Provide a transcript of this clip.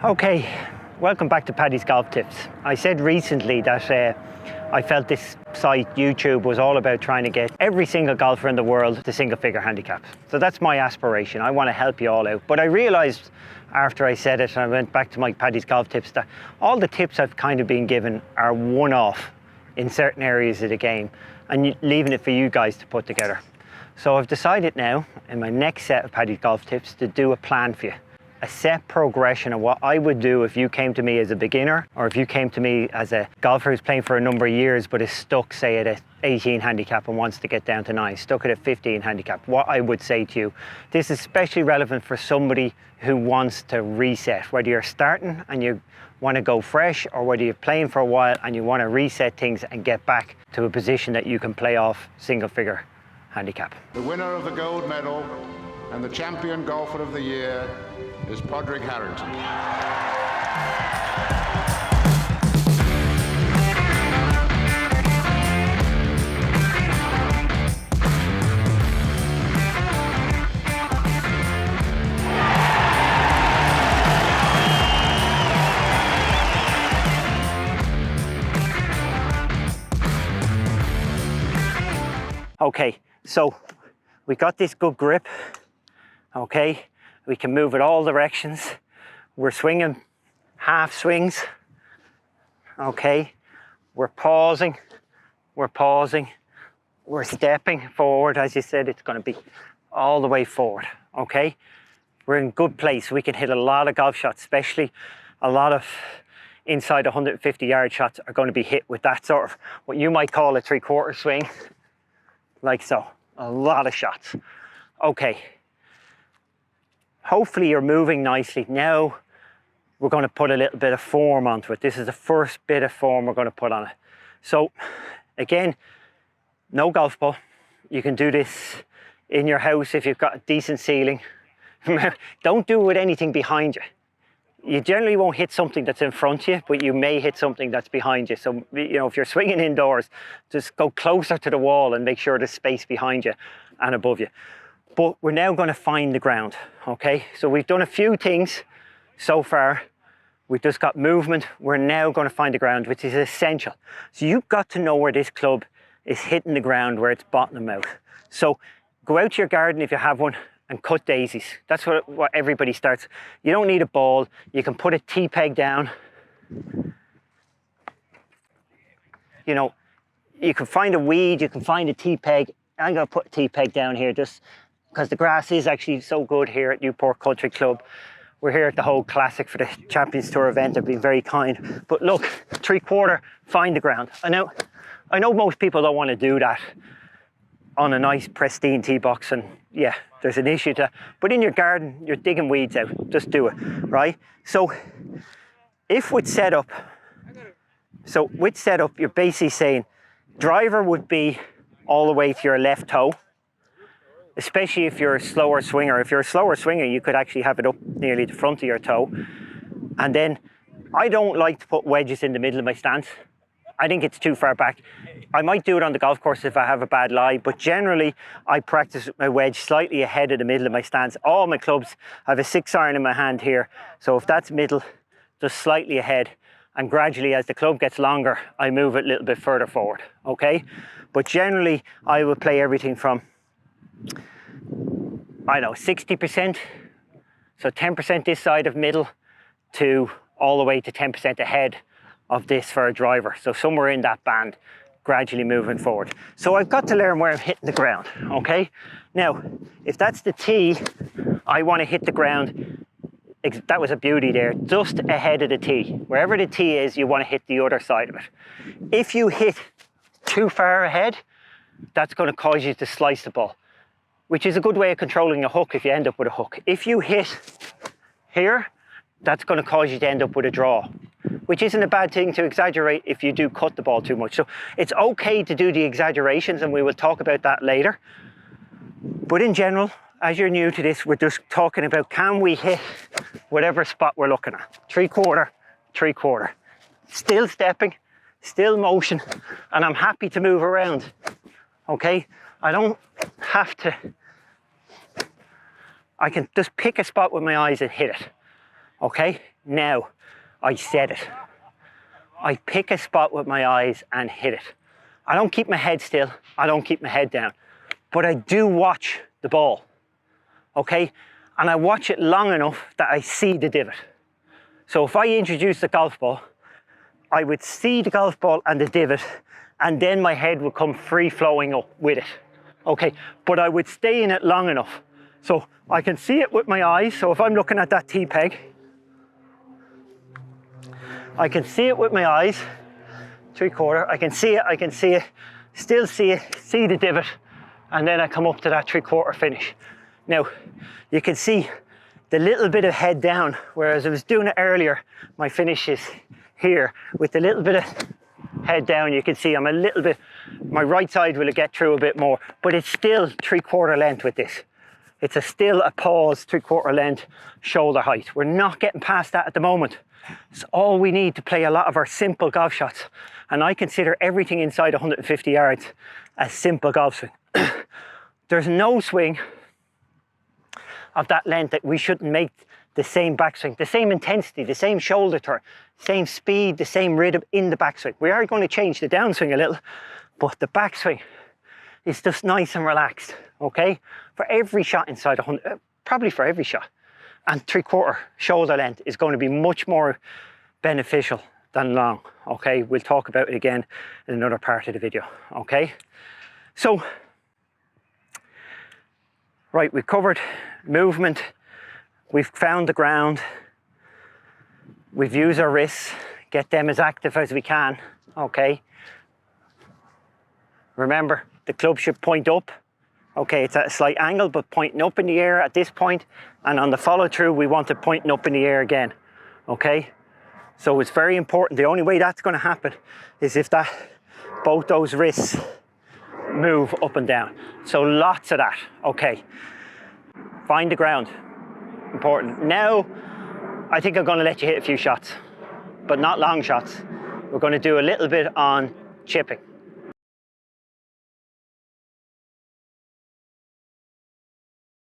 Okay, welcome back to Paddy's Golf Tips. I said recently that I felt this site, YouTube, was all about trying to get every single golfer in the world to single figure handicaps. So that's my aspiration. I want to help you all out. But I realized after I said it, and I went back to my Paddy's Golf Tips, that all the tips I've kind of been given are one-off in certain areas of the game and leaving it for you guys to put together. So I've decided now in my next set of Paddy's Golf Tips to do a plan for you. A set progression of what I would do if you came to me as a beginner, or if you came to me as a golfer who's playing for a number of years but is stuck, say, at a 18 handicap and wants to get down to 9, stuck at a 15 handicap. What I would say to you, this is especially relevant for somebody who wants to reset, whether you're starting and you want to go fresh, or whether you're playing for a while and you want to reset things and get back to a position that you can play off single figure handicap. The winner of the gold medal and the champion golfer of the year is Padraig Harrington. Okay, so we got this good grip, okay? We can move it all directions. We're swinging half swings, okay? We're pausing, we're stepping forward. As you said, it's gonna be all the way forward, okay? We're in good place. We can hit a lot of golf shots, especially a lot of inside 150-yard shots are gonna be hit with that sort of, what you might call a three-quarter swing, like so. A lot of shots, okay. Hopefully you're moving nicely. Now we're going to put a little bit of form onto it. This is the first bit of form we're going to put on it. So again, no golf ball. You can do this in your house if you've got a decent ceiling. Don't do it with anything behind you. You generally won't hit something that's in front of you, but you may hit something that's behind you. So, you know, if you're swinging indoors, just go closer to the wall and make sure there's space behind you and above you. But we're now going to find the ground, okay? So we've done a few things so far. We've just got movement. We're now going to find the ground, which is essential. So you've got to know where this club is hitting the ground, where it's bottoming out. So go out to your garden if you have one and cut daisies. That's what everybody starts. You don't need a ball. You can put a T-peg down. You know, you can find a weed, you can find a T-peg. I'm going to put a T-peg down here just because the grass is actually so good here at Newport Country Club. We're here at the Hole Classic for the Champions Tour event. They've been very kind. But look, three-quarter, find the ground. I know most people don't want to do that on a nice pristine tee box, and yeah, there's an issue to that. But in your garden, you're digging weeds out. Just do it, right? So if with setup, you're basically saying driver would be all the way to your left toe, especially if you're a slower swinger. If you're a slower swinger, you could actually have it up nearly the front of your toe. And then I don't like to put wedges in the middle of my stance. I think it's too far back. I might do it on the golf course if I have a bad lie, but generally I practice with my wedge slightly ahead of the middle of my stance. All my clubs, I have a 6-iron in my hand here. So if that's middle, just slightly ahead. And gradually, as the club gets longer, I move it a little bit further forward, okay? But generally, I will play everything from, I don't know, 60%, so 10% this side of middle, to all the way to 10% ahead of this for a driver. So somewhere in that band, gradually moving forward. So I've got to learn where I'm hitting the ground, okay? Now, if that's the tee, I want to hit the ground. That was a beauty there, just ahead of the tee. Wherever the tee is, you want to hit the other side of it. If you hit too far ahead, that's going to cause you to slice the ball, which is a good way of controlling a hook if you end up with a hook. If you hit here, that's going to cause you to end up with a draw, which isn't a bad thing to exaggerate if you do cut the ball too much. So it's okay to do the exaggerations, and we will talk about that later. But in general, as you're new to this, we're just talking about, can we hit whatever spot we're looking at? Three-quarter, three-quarter. Still stepping, still motion, and I'm happy to move around, okay? I don't have to, I can just pick a spot with my eyes and hit it, okay? Now, I set it. I pick a spot with my eyes and hit it. I don't keep my head still, I don't keep my head down, but I do watch the ball, okay? And I watch it long enough that I see the divot. So if I introduce the golf ball, I would see the golf ball and the divot, and then my head would come free flowing up with it, okay? But I would stay in it long enough. So I can see it with my eyes. So if I'm looking at that tee peg, I can see it with my eyes, 3/4, I can see it, still see it, see the divot, and then I come up to that 3/4 finish. Now, you can see the little bit of head down, whereas I was doing it earlier, my finish is here. With the little bit of head down, you can see I'm a little bit, my right side will get through a bit more, but it's still 3/4 length with this. It's still a pause, 3/4 length, shoulder height. We're not getting past that at the moment. It's all we need to play a lot of our simple golf shots. And I consider everything inside 150 yards a simple golf swing. There's no swing of that length that we shouldn't make the same backswing, the same intensity, the same shoulder turn, same speed, the same rhythm in the backswing. We are going to change the downswing a little, but the backswing is just nice and relaxed, okay? For every shot inside 100, probably for every shot. And 3/4 shoulder length is going to be much more beneficial than long, okay? We'll talk about it again in another part of the video, okay? So, right, we've covered movement, we've found the ground, we've used our wrists, get them as active as we can, okay? Remember, the club should point up. Okay, it's at a slight angle, but pointing up in the air at this point, and on the follow through, we want it pointing up in the air again, okay? So it's very important. The only way that's gonna happen is if both those wrists move up and down. So lots of that, okay. Find the ground, important. Now, I think I'm gonna let you hit a few shots, but not long shots. We're gonna do a little bit on chipping.